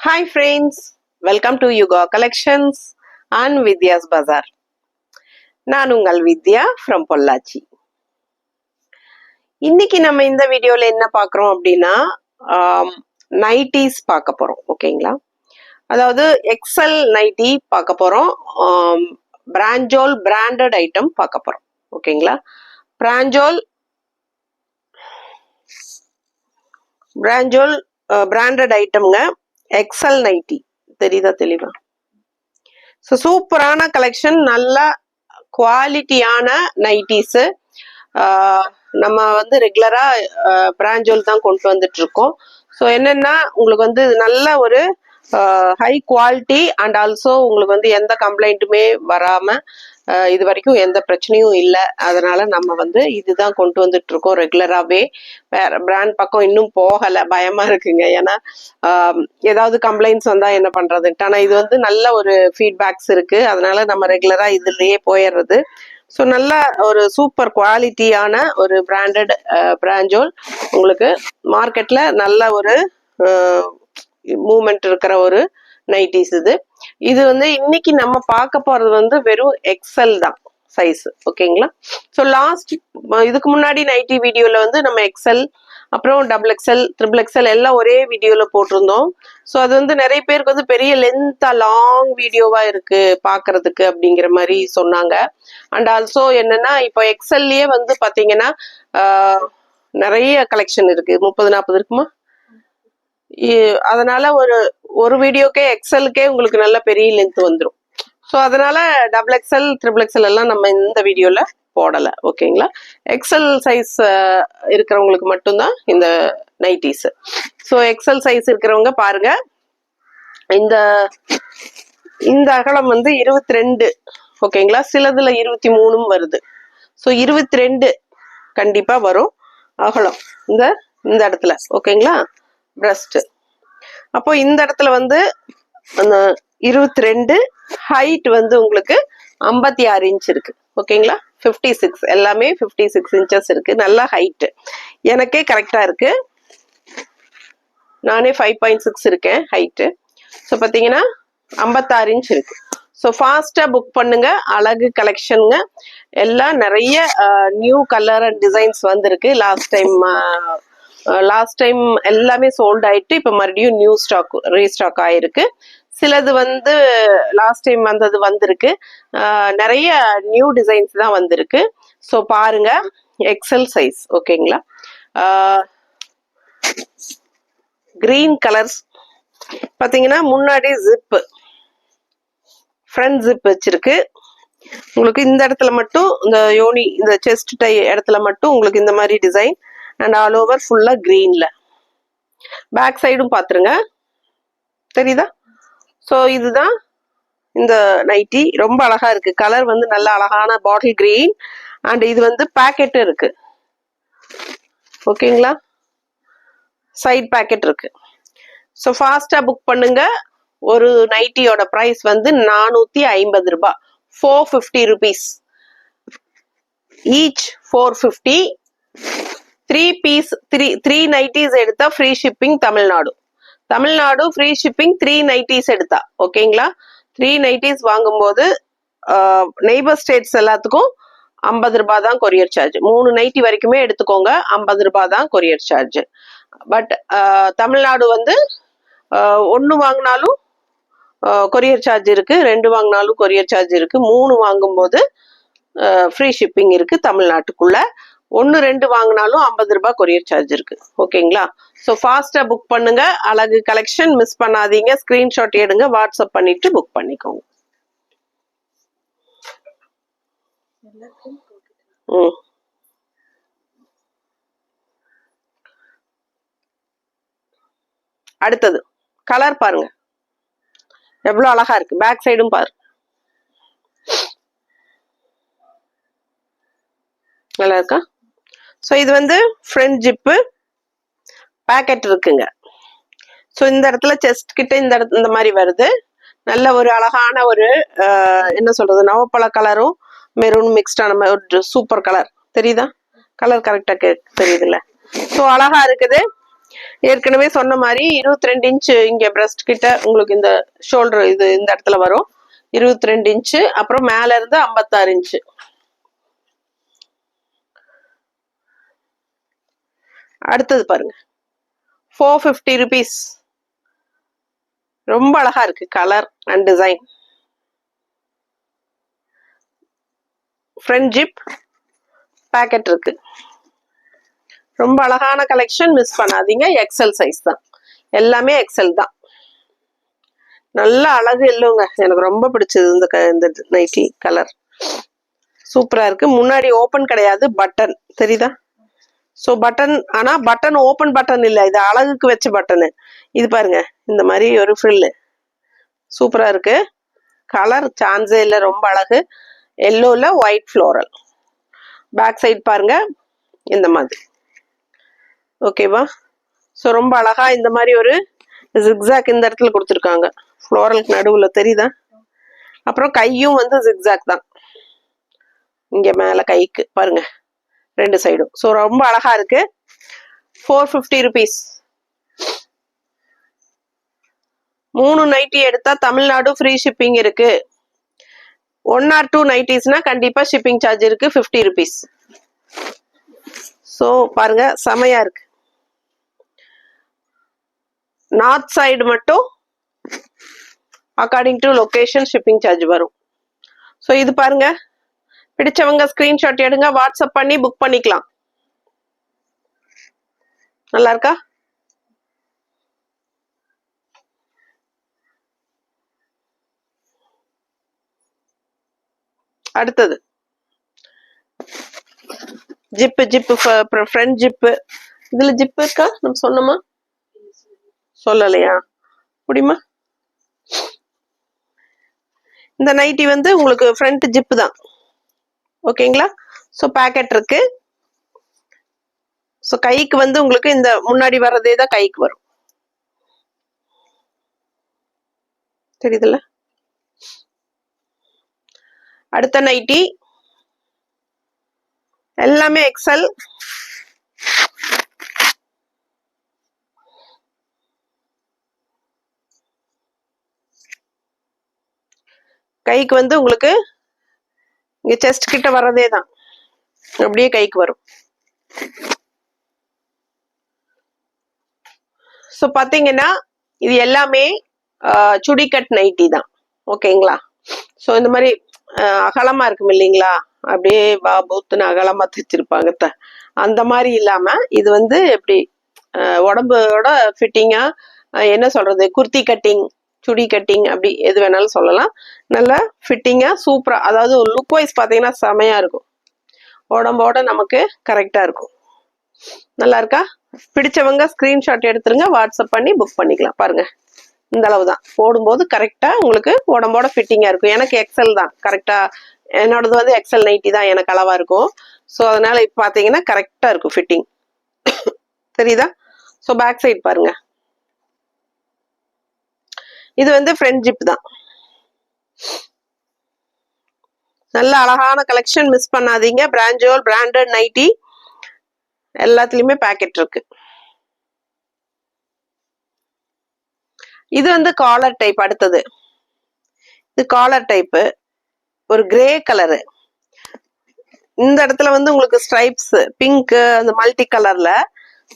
Hi friends, welcome to Yuga Collections and Vidya's Bazaar. நான் உங்கள் வித்யா from Pollachi. இன்னைக்கு நம்ம இந்த வீடியோல என்ன பார்க்குறோம் அப்படின்னா நைட்டிஸ் பார்க்க போறோம். ஓகேங்களா? அதாவது எக்ஸல் நைட்டி பார்க்க போறோம். பிராஞ்சோல் பிராண்டட் ஐட்டம் பார்க்க போறோம். ஓகேங்களா? பிராஞ்சோல் பிராண்டட் ஐட்டம்ங்க. எக்ஸல் நைட்டி தெரியுதா தெளிவா? ஸோ சூப்பரான கலெக்ஷன், நல்ல குவாலிட்டியான நைட்டிஸ். நம்ம வந்து ரெகுலரா பிராஞ்சோல் தான் கொண்டு வந்துட்டு இருக்கோம். ஸோ என்னன்னா உங்களுக்கு வந்து நல்ல ஒரு ஹை குவாலிட்டி அண்ட் ஆல்சோ உங்களுக்கு வந்து எந்த கம்ப்ளைண்ட்டுமே வராம இது வரைக்கும் எந்த பிரச்சனையும் இல்லை. அதனால நம்ம வந்து இதுதான் கொண்டு வந்துட்டு இருக்கோம் ரெகுலராகவே. வேற பிராண்ட் பக்கம் இன்னும் போகலை, பயமா இருக்குங்க. ஏன்னா ஏதாவது கம்ப்ளைண்ட்ஸ் வந்தா என்ன பண்றதுன்ட்டு. ஆனால் இது வந்து நல்ல ஒரு ஃபீட்பேக்ஸ் இருக்கு, அதனால நம்ம ரெகுலரா இதுலயே போயிடுறது. ஸோ நல்ல ஒரு சூப்பர் குவாலிட்டியான ஒரு பிராண்டட் பிராஞ்சோல் உங்களுக்கு மார்க்கெட்ல நல்ல ஒரு மூவ்மெண்ட் இருக்கிற ஒரு நைட்டிஸ் இது வந்து இன்னைக்கு நம்ம பார்க்க போறது வந்து வெறும் எக்ஸல் தான் சைஸ். ஓகேங்களா? ஸோ லாஸ்ட் இதுக்கு முன்னாடி நைட்டி வீடியோல வந்து நம்ம எக்ஸல், அப்புறம் டபுள் எக்ஸல், ட்ரிபிள் எக்ஸல் எல்லாம் ஒரே வீடியோல போட்டிருந்தோம். ஸோ அது வந்து நிறைய பேருக்கு வந்து பெரிய லென்த்தா லாங் வீடியோவா இருக்கு பாக்குறதுக்கு அப்படிங்கிற மாதிரி சொன்னாங்க. அண்ட் ஆல்சோ என்னன்னா இப்போ எக்ஸல்லயே வந்து பாத்தீங்கன்னா நிறைய கலெக்ஷன் இருக்கு, 30-40 இருக்குமா. அதனால ஒரு வீடியோக்கே எக்ஸலுக்கே உங்களுக்கு நல்ல பெரிய லென்த் வந்துடும். ஸோ அதனால டபுள் எக்ஸல், ட்ரிபிள் எக்ஸல் எல்லாம் நம்ம இந்த வீடியோல போடலை. ஓகேங்களா? எக்ஸல் சைஸ் இருக்கிறவங்களுக்கு மட்டும்தான் இந்த நைட்டிஸ். ஸோ எக்ஸல் சைஸ் இருக்கிறவங்க பாருங்க, இந்த அகலம் வந்து 22. ஓகேங்களா? சிலதுல 23 வருது. ஸோ 22 கண்டிப்பா வரும் அகலம் இந்த இடத்துல. ஓகேங்களா? பிரஸ்ட். அப்போ இந்த இடத்துல வந்து அந்த 22, ஹைட் வந்து உங்களுக்கு 56 இன்ச் இருக்கு. ஓகேங்களா? 56 எல்லாமே 56 இன்ச்சஸ் இருக்கு. நல்ல ஹைட், எனக்கே கரெக்டா இருக்கு. நானே 5.6 இருக்கேன் ஹைட்டு. ஸோ பார்த்தீங்கன்னா 56 இன்ச் இருக்கு. ஸோ ஃபாஸ்டா புக் பண்ணுங்க. அழகு கலெக்ஷனுங்க. எல்லாம் நிறைய நியூ கலர் அண்ட் டிசைன்ஸ் வந்திருக்கு. லாஸ்ட் டைம் எல்லாமே சோல்ட் ஆயிட்டு இப்ப மறுபடியும் நியூ ஸ்டாக் ரீஸ்டாக் ஆயிருக்கு. சிலது வந்து லாஸ்ட் டைம் வந்தது வந்திருக்கு. நிறைய நியூ டிசைன்ஸ் தான் வந்திருக்கு. ஸோ பாருங்க, எக்ஸல் சைஸ். ஓகேங்களா? கிரீன் கலர்ஸ் பாத்தீங்கன்னா முன்னாடி ஜிப்பு, ஃப்ரண்ட் ஜிப் வச்சிருக்கு. உங்களுக்கு இந்த இடத்துல மட்டும் இந்த யோனி, இந்த செஸ்ட் டை இடத்துல மட்டும் உங்களுக்கு இந்த மாதிரி டிசைன் அண்ட் ஆல் ஓவர் ஃபுல்லா கிரீன்ல. பேக் சைடும் பாத்துருங்க, தெரியுதா? ஸோ இதுதான் இந்த நைட்டி. ரொம்ப அழகா இருக்கு. கலர் வந்து நல்ல அழகான பாட்டில் கிரீன் அண்ட் இது வந்து பேக்கெட் இருக்கு. ஓகேங்களா? சைட் பேக்கெட் இருக்கு. ஸோ ஃபாஸ்டா புக் பண்ணுங்க. ஒரு நைட்டியோட பிரைஸ் வந்து 450 ரூபாய், 450 rupees ஈச். 450. 3 பீஸ் 3 நைட்டிஸ் எடுத்தா free shipping Tamil Nadu free shipping 3 nighties எடுத்தா. ஓகேங்களா? 3 நைட்டிஸ் வாங்கும்போது நெய்பர் ஸ்டேட்ஸ் எல்லாத்துக்கும் 50 ரூபாய் தான் கொரியர் சார்ஜ். 3 நைட்டி வரைக்குமே எடுத்துக்கோங்க, 50 ரூபாய் தான் கொரியர் சார்ஜ். பட் தமிழ்நாடு வந்து 1 வாங்கினாலும் கொரியர் சார்ஜ் இருக்கு, 2 வாங்கினாலும் கொரியர் சார்ஜ் இருக்கு, 3 வாங்கும்போது ஃப்ரீ ஷிப்பிங் இருக்கு தமிழ்நாட்டுக்குள்ள. 1-2 வாங்கினாலும் 50 ரூபாய் கொரியர் சார்ஜ் இருக்கு. ஓகேங்களா? ஸோ ஃபாஸ்டா புக் பண்ணுங்க. அழகு கலெக்ஷன் மிஸ் பண்ணாதீங்க. ஸ்கிரீன்ஷாட் எடுங்க, வாட்ஸ்அப் பண்ணிட்டு புக் பண்ணிக்கோங்க. அடுத்தது கலர் பாருங்க, எவ்வளவு அழகா இருக்கு. பேக் சைடும் பாரு, நல்லா இருக்கா? ஸோ இது வந்து ஃப்ரண்ட் ஜிப்பு, பேக்கெட் இருக்குங்க. ஸோ இந்த இடத்துல செஸ்ட் கிட்ட இந்த மாதிரி வருது. நல்ல ஒரு அழகான ஒரு என்ன சொல்றது, நவப்பழ கலரும் மெரூன் மிக்ஸ்டான ஒரு சூப்பர் கலர். தெரியுதா? கலர் கரெக்டா தெரியுதுல்ல? ஸோ அழகா இருக்குது. ஏற்கனவே சொன்ன மாதிரி 22 இன்ச்சு இங்க பிரஸ்ட் கிட்ட உங்களுக்கு இந்த ஷோல்டர் இது இந்த இடத்துல வரும் 22 இன்ச்சு. அப்புறம் மேல இருந்து 56 இன்ச்சு. அடுத்தது பாருங்க 450 rupees. ரொம்ப அழகா இருக்கு colour and design. Front zip packet இருக்கு. ரொம்ப அழகான கலெக்ஷன், மிஸ் பண்ணாதீங்க. எக்ஸல் சைஸ் தான், எல்லாமே எக்ஸல் தான். நல்ல அழகு இல்லைங்க, எனக்கு ரொம்ப பிடிச்சது இந்த நைட்டி கலர். சூப்பரா இருக்கு. முன்னாடி ஓப்பன் கிடையாது, பட்டன் தெரியுதா? ஸோ பட்டன், ஆனா பட்டன் ஓப்பன் பட்டன் இல்லை, இது அழகுக்கு வச்ச பட்டனு. இது பாருங்க இந்த மாதிரி ஒரு ஃப்ரில்லு சூப்பரா இருக்கு. கலர் சான்ஸே இல்லை, ரொம்ப அழகு. எல்லோல ஒயிட் ஃப்ளோரல். பேக் சைட் பாருங்க இந்த மாதிரி. ஓகேவா? ஸோ ரொம்ப அழகா இந்த மாதிரி ஒரு ஜிக்ஸாக் இந்த இடத்துல கொடுத்துருக்காங்க, ஃப்ளோரலுக்கு நடுவுல தெரியுதா? அப்புறம் கையும் வந்து ஜிக்ஸாக் தான் இங்க மேல கைக்கு பாருங்க ரெண்டு சைடும். ஸோ ரொம்ப அழகா இருக்கு. 450 rupees. 3 நைட்டி எடுத்தா தமிழ்நாடு ஃப்ரீ ஷிப்பிங் இருக்கு. 1 or 2 நைட்டிஸ்னா கண்டிப்பா ஷிப்பிங் சார்ஜ் இருக்கு, 50 rupees. ஸோ பாருங்க செமையா இருக்கு. நார்த் சைடு மட்டும் according to location shipping charge வரும். ஸோ இது பாருங்க, பிடிச்சவங்க ஸ்கிரீன்ஷாட் எடுங்க, வாட்ஸ்அப் பண்ணி புக் பண்ணிக்கலாம். நல்லா இருக்கா? அடுத்தது ஜிப்பு, ஜிப்பு ஃப்ரண்ட் ஜிப்பு. இதுல ஜிப்பு இருக்கா? நம்ம சொன்னோமா? சொல்லலையா? முடியுமா? இந்த நைட்டி வந்து உங்களுக்கு ஃப்ரண்ட் ஜிப்பு தான். ஓகேங்களா? ஸோ பேக்கெட் இருக்கு. ஸோ கைக்கு வந்து உங்களுக்கு இந்த முன்னாடி வர்றதே தான் கைக்கு வரும், தெரியுதுல்ல? அடுத்த நைட்டி எல்லாமே எக்ஸல். கைக்கு வந்து உங்களுக்கு இங்க செஸ்ட் கிட்ட வர்றதே தான் அப்படியே கைக்கு வரும். ஸோ பாத்தீங்கன்னா இது எல்லாமே சுடிகட் நைட்டி தான். ஓகேங்களா? ஸோ இந்த மாதிரி அகலமா இருக்கும் இல்லைங்களா, அப்படியே பாபூத்துன்னு அகலமா தைச்சிருப்பாங்க. அந்த மாதிரி இல்லாம இது வந்து எப்படி உடம்போட ஃபிட்டிங்கா, என்ன சொல்றது, குர்த்தி கட்டிங், சுடி கட்டிங், அப்படி எது வேணாலும் சொல்லலாம். நல்லா ஃபிட்டிங்கா சூப்பரா, அதாவது லுக் வைஸ் பாத்தீங்கன்னா செமையா இருக்கும். உடம்போட நமக்கு கரெக்டா இருக்கும். நல்லா இருக்கா? பிடிச்சவங்க ஸ்கிரீன்ஷாட் எடுத்துருங்க, வாட்ஸ்அப் பண்ணி புக் பண்ணிக்கலாம். பாருங்க இந்த அளவு தான் போடும்போது கரெக்டா உங்களுக்கு உடம்போட ஃபிட்டிங்கா இருக்கும். எனக்கு எக்ஸல் தான் கரெக்டா, என்னோடது வந்து எக்ஸல் நைட்டி தான் எனக்கு அளவா இருக்கும். ஸோ அதனால இப்ப பாத்தீங்கன்னா கரெக்டா இருக்கும் ஃபிட்டிங். தெரியுதா? ஸோ பேக் சைட் பாருங்க, இது வந்து ஃப்ரண்ட் ஜிப் தான். நல்ல அழகான கலெக்ஷன், மிஸ் பண்ணாதீங்க. பிராண்டோல் பிராண்டட் நைட்டி எல்லாத்துலயுமே பேக்கெட் இருக்கு. இது வந்து காலர் டைப். அடுத்தது இது காலர் டைப்பு, ஒரு கிரே கலரு. இந்த இடத்துல வந்து உங்களுக்கு ஸ்ட்ரைப்ஸ் பிங்க், அந்த மல்டி கலர்ல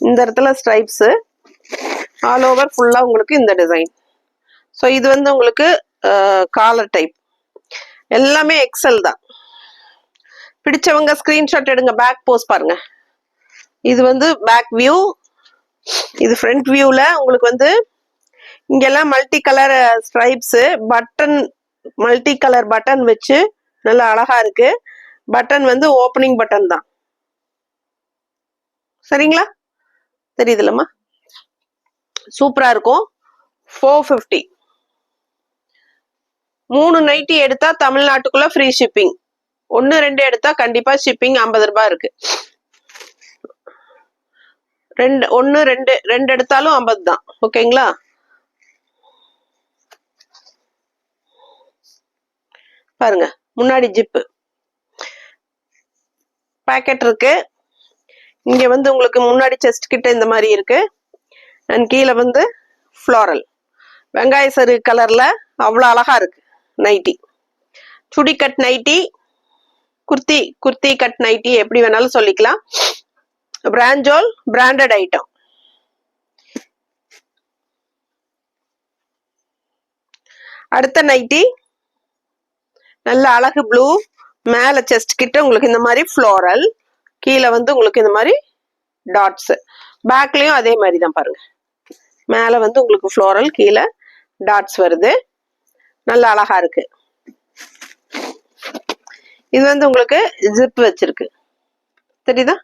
இந்த இடத்துல ஸ்ட்ரைப்ஸ் ஆல் ஓவர் ஃபுல்லா உங்களுக்கு இந்த டிசைன். ஸோ இது வந்து உங்களுக்கு காலர் டைப், எல்லாமே எக்ஸல் தான். பிடிச்சவங்க ஸ்கிரீன்ஷாட் எடுங்க. பேக் போஸ் பாருங்க, இது வந்து பேக் வியூ, இது ஃப்ரண்ட் வியூல உங்களுக்கு வந்து இங்கெல்லாம் multi colour stripes, button multi colour button வச்சு நல்லா அழகா இருக்கு. பட்டன் வந்து ஓப்பனிங் பட்டன் தான், சரிங்களா? தெரியுதுல்லம்மா? சூப்பரா இருக்கும். 450. 3 நைட்டி எடுத்தா தமிழ்நாட்டுக்குள்ள ஃப்ரீ ஷிப்பிங். 1 2 எடுத்தா கண்டிப்பா ஷிப்பிங் 50 ரூபாய் இருக்கு. 1 2 எடுத்தாலும் 50 தான். ஓகேங்களா? பாருங்க முன்னாடி ஜிப்பு பேக்கெட் இருக்கு. இங்க வந்து உங்களுக்கு முன்னாடி செஸ்ட் கிட்ட இந்த மாதிரி இருக்கு. அண்ட் கீழே வந்து ஃப்ளாரல் வெங்காய சரு கலர்ல அவ்வளோ அழகா இருக்கு nightie. Chudi cut nightie, kurti cut nightie எப்படி வேணாலும் சொல்லிக்கலாம். பிராஞ்சோல் பிராண்டட் ஐட்டம். அடுத்த நைட்டி நல்ல அழகு ப்ளூ, மேல செஸ்ட் கிட்ட உங்களுக்கு இந்த மாதிரி ஃப்ளோரல், கீழே வந்து உங்களுக்கு இந்த மாதிரி டாட்ஸ். பேக்லயும் அதே மாதிரி தான் பாருங்க, மேல வந்து உங்களுக்கு ஃப்ளோரல், கீழே டாட்ஸ் வருது. நல்ல அழகா இருக்கு. இது வந்து உங்களுக்கு ஜிப் வச்சிருக்கு, தெரியுதா?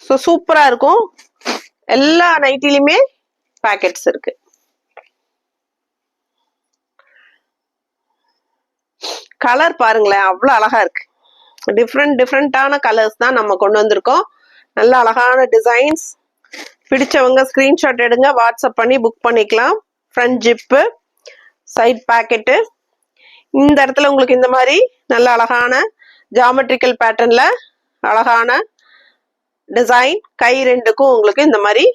ஸோ சூப்பரா இருக்கும். எல்லா நைட்டிலுமே பாக்கெட்ஸ் இருக்கு. கலர் பாருங்களேன், அவ்வளோ அழகா இருக்கு. டிஃப்ரெண்டான கலர்ஸ் தான் நம்ம கொண்டு வந்திருக்கோம். நல்ல அழகான டிசைன்ஸ். பிடிச்சவங்க ஸ்கிரீன்ஷாட் எடுங்க, வாட்ஸ்அப் பண்ணி புக் பண்ணிக்கலாம். Front zip, side pocket. இந்த இடத்துல உங்களுக்கு இந்த மாதிரி நல்ல அழகான ஜாமெட்ரிக்கல் பேட்டர்ன்ல அழகான டிசைன். கை ரெண்டுக்கும் உங்களுக்கு இந்த மாதிரி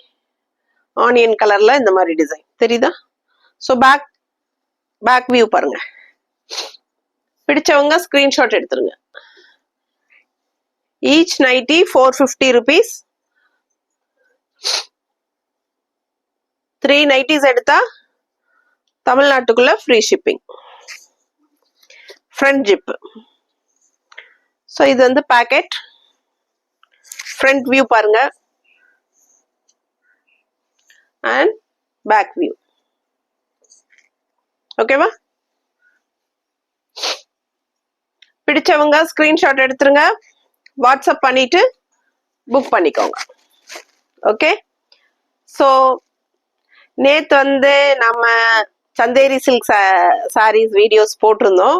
ஆனியன் கலர்ல இந்த மாதிரி டிசைன் தெரியுதா? ஸோ பேக் வியூ பாருங்க. பிடிச்சவங்க ஸ்கிரீன்ஷாட் எடுத்துருங்க. Each nightie 450 rupees. 3 நைட்டிஸ் எடுத்தா தமிழ்நாட்டுக்குள்ள free shipping. Front zip. So இது வந்து பேக்கெட். ஃப்ரண்ட் வியூ பாருங்க அண்ட் பேக் வியூ. ஓகேவா? பிடிச்சவங்க ஸ்கிரீன்ஷாட் எடுத்துருங்க, வாட்ஸ்அப் பண்ணிட்டு புக் பண்ணிக்கோங்க. ஓகே. ஸோ நேற்று வந்து நம்ம சந்தேரி சில்க் சாரீஸ் வீடியோஸ் போட்டிருந்தோம்.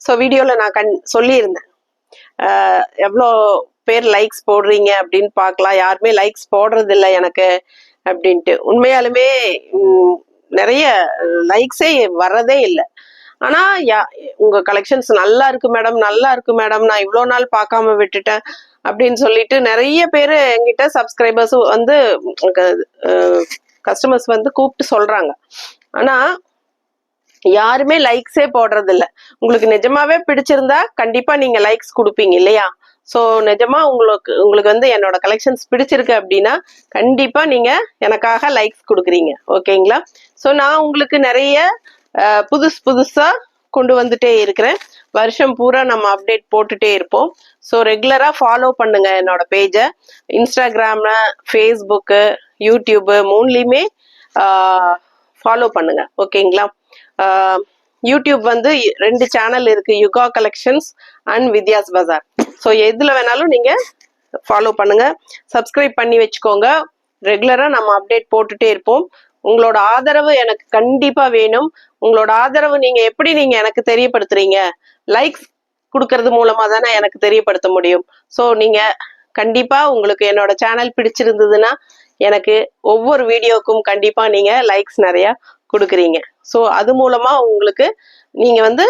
ஸோ வீடியோவில் நான் சொல்லியிருந்தேன் எவ்வளோ பேர் லைக்ஸ் போடுறீங்க அப்படின்னு பார்க்கலாம். யாருமே லைக்ஸ் போடுறது இல்லை எனக்கு அப்படின்ட்டு. உண்மையாலுமே நிறைய லைக்ஸே வர்றதே இல்லை. ஆனா உங்க கலெக்ஷன்ஸ் நல்லா இருக்கு மேடம், நல்லா இருக்கு மேடம், நான் இவ்வளோ நாள் பார்க்காம விட்டுட்டேன் அப்படின்னு சொல்லிட்டு நிறைய பேர் எங்கிட்ட சப்ஸ்கிரைபர்ஸ் வந்து கஸ்டமர்ஸ் வந்து கூப்பிட்டு சொல்றாங்க. ஆனா யாருமே லைக்ஸே போடுறது இல்லை. உங்களுக்கு நிஜமாவே பிடிச்சிருந்தா கண்டிப்பா நீங்க லைக்ஸ் கொடுப்பீங்க இல்லையா? ஸோ நிஜமா உங்களுக்கு வந்து என்னோட கலெக்ஷன்ஸ் பிடிச்சிருக்கு அப்படின்னா கண்டிப்பா நீங்க எனக்காக லைக்ஸ் கொடுக்குறீங்க. ஓகேங்களா? ஸோ நான் உங்களுக்கு நிறைய புதுசா கொண்டு வந்துட்டே இருக்கிறேன். வருஷம் பூரா நம்ம அப்டேட் போட்டுட்டே இருப்போம். ஸோ ரெகுலரா ஃபாலோ பண்ணுங்க என்னோட பேஜை. இன்ஸ்டாகிராம்ல, ஃபேஸ்புக்கு, யூடியூப் மூணுலையுமே ஃபாலோ பண்ணுங்க. ஓகேங்களா? யூடியூப் வந்து 2 சேனல் இருக்கு, Yuga collections and Vidya's Bazaar. So எதுல வேணாலும் நீங்க ஃபாலோ பண்ணுங்க, சப்ஸ்கிரைப் பண்ணி வச்சுக்கோங்க. ரெகுலரா நம்ம அப்டேட் போட்டுட்டே இருப்போம். உங்களோட ஆதரவு எனக்கு கண்டிப்பா வேணும். உங்களோட ஆதரவு நீங்க எப்படி எனக்கு தெரியப்படுத்துறீங்க? லைக்ஸ் கொடுக்கறது மூலமா தானே எனக்கு தெரியப்படுத்த முடியும். ஸோ நீங்க கண்டிப்பா உங்களுக்கு என்னோட சேனல் பிடிச்சிருந்ததுன்னா எனக்கு ஒவ்வொரு வீடியோக்கும் கண்டிப்பா நீங்க லைக்ஸ் நிறைய கொடுக்குறீங்க. ஸோ அது மூலமா உங்களுக்கு நீங்க வந்து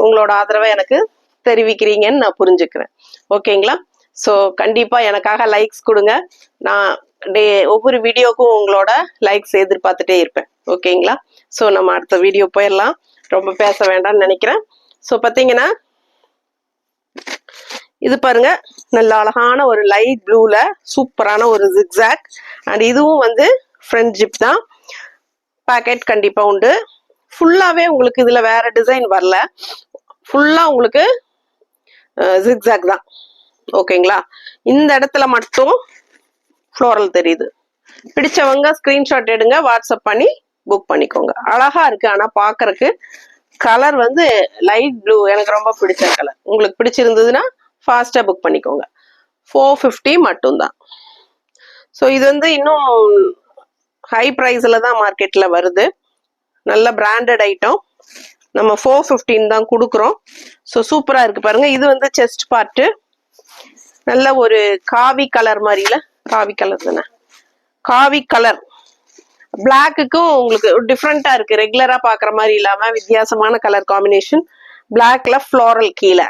உங்களோட ஆதரவை எனக்கு தெரிவிக்கிறீங்கன்னு நான் புரிஞ்சுக்கிறேன். ஓகேங்களா? ஸோ கண்டிப்பா எனக்காக லைக்ஸ் கொடுங்க. நான் ஒவ்வொரு வீடியோக்கும் உங்களோட லைக்ஸ் எதிர்பார்த்துட்டே இருப்பேன். ஓகேங்களா? ஸோ நம்ம அடுத்த வீடியோ போயிடலாம், ரொம்ப பேச வேண்டாம்னு நினைக்கிறேன். ஸோ பார்த்தீங்கன்னா இது பாருங்க, நல்ல அழகான ஒரு லைட் ப்ளூல சூப்பரான ஒரு ஜிக்ஸாக். அண்ட் இதுவும் வந்து ஃப்ரண்ட் ஜிப் தான். பாக்கெட் கண்டிப்பா உண்டு. ஃபுல்லாவே உங்களுக்கு இதுல வேற டிசைன் வரல, ஃபுல்லா உங்களுக்கு ஜிக்ஸாக் தான். ஓகேங்களா? இந்த இடத்துல மட்டும் ஃப்ளோரல் தெரியுது. பிடிச்சவங்க ஸ்கிரீன்ஷாட் எடுங்க, வாட்ஸ்அப் பண்ணி புக் பண்ணிக்கோங்க. அழகா இருக்கு. ஆனா பாக்குறதுக்கு கலர் வந்து லைட் ப்ளூ எனக்கு ரொம்ப பிடிச்ச கலர். உங்களுக்கு பிடிச்சிருந்ததுன்னா ஃபாஸ்டா புக் பண்ணிக்கோங்க. 450 மட்டும்தான். ஸோ இது வந்து இன்னும் ஹை ப்ரைஸ்ல தான் மார்க்கெட்ல வருது. நல்ல பிராண்டட் ஐட்டம். நம்ம 415 தான் கொடுக்குறோம். ஸோ சூப்பரா இருக்கு பாருங்க. இது வந்து செஸ்ட் பார்ட்டு. நல்ல ஒரு காவி கலர் மாதிரில, காவி கலர் தானே, காவி கலர் பிளாக்குக்கும் உங்களுக்கு டிஃப்ரெண்டா இருக்கு. ரெகுலரா பாக்குற மாதிரி இல்லாம வித்தியாசமான கலர் காம்பினேஷன். பிளாக்ல ஃப்ளோரல் கீழே,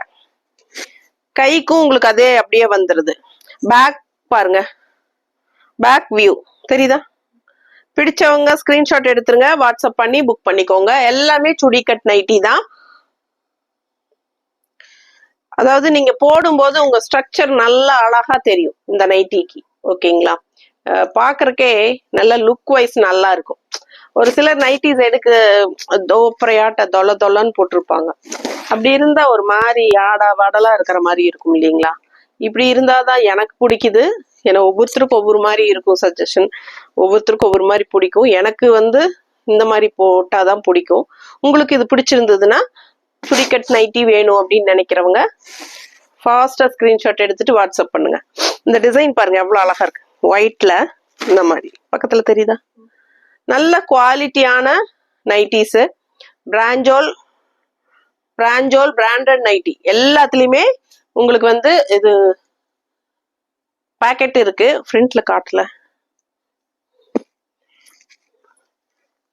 கைக்கும் உங்களுக்கு அதே அப்படியே வந்துருது. பேக் பாருங்க, பேக் வியூ தெரியுதா? பிடிச்சவங்க ஸ்கிரீன்ஷாட் எடுத்துருங்க, வாட்ஸ்அப் பண்ணி புக் பண்ணிக்கோங்க. எல்லாமே சுடி கட் நைட்டி தான். அதாவது நீங்க போடும்போது உங்க ஸ்ட்ரக்சர் நல்லா அழகா தெரியும் இந்த நைட்டிக்கு. ஓகேங்களா? பாக்குறக்கே நல்ல லுக் வைஸ் நல்லா இருக்கும். ஒரு சிலர் நைட்டிஸ் எடுக்க தோப்பரையாட்ட தொல்லன்னு போட்டிருப்பாங்க. அப்படி இருந்தா ஒரு மாதிரி ஆடா வாடலா இருக்கிற மாதிரி இருக்கும் இல்லைங்களா? இப்படி இருந்தாதான் எனக்கு பிடிக்குது. ஏன்னா ஒவ்வொருத்தருக்கும் ஒவ்வொரு மாதிரி இருக்கும் சஜஷன், ஒவ்வொருத்தருக்கும் ஒவ்வொரு மாதிரி பிடிக்கும். எனக்கு இந்த மாதிரி போட்டாதான் பிடிக்கும். உங்களுக்கு இது பிடிச்சிருந்ததுன்னா சுடிக்கட் நைட்டி வேணும் அப்படின்னு நினைக்கிறவங்க ஃபாஸ்டா ஸ்கிரீன்ஷாட் எடுத்துட்டு வாட்ஸ்அப் பண்ணுங்க. இந்த டிசைன் பாருங்க எவ்வளவு அழகா இருக்கு. ஒயிட்ல இந்த மாதிரி பக்கத்துல தெரியுதா? நல்ல குவாலிட்டியான நைட்டிஸ். பிராஞ்சோல் பிராண்டட் நைட்டி எல்லாத்துலயுமே உங்களுக்கு இது பாக்கெட் இருக்கு. ஃப்ரண்ட்ல காட்டல,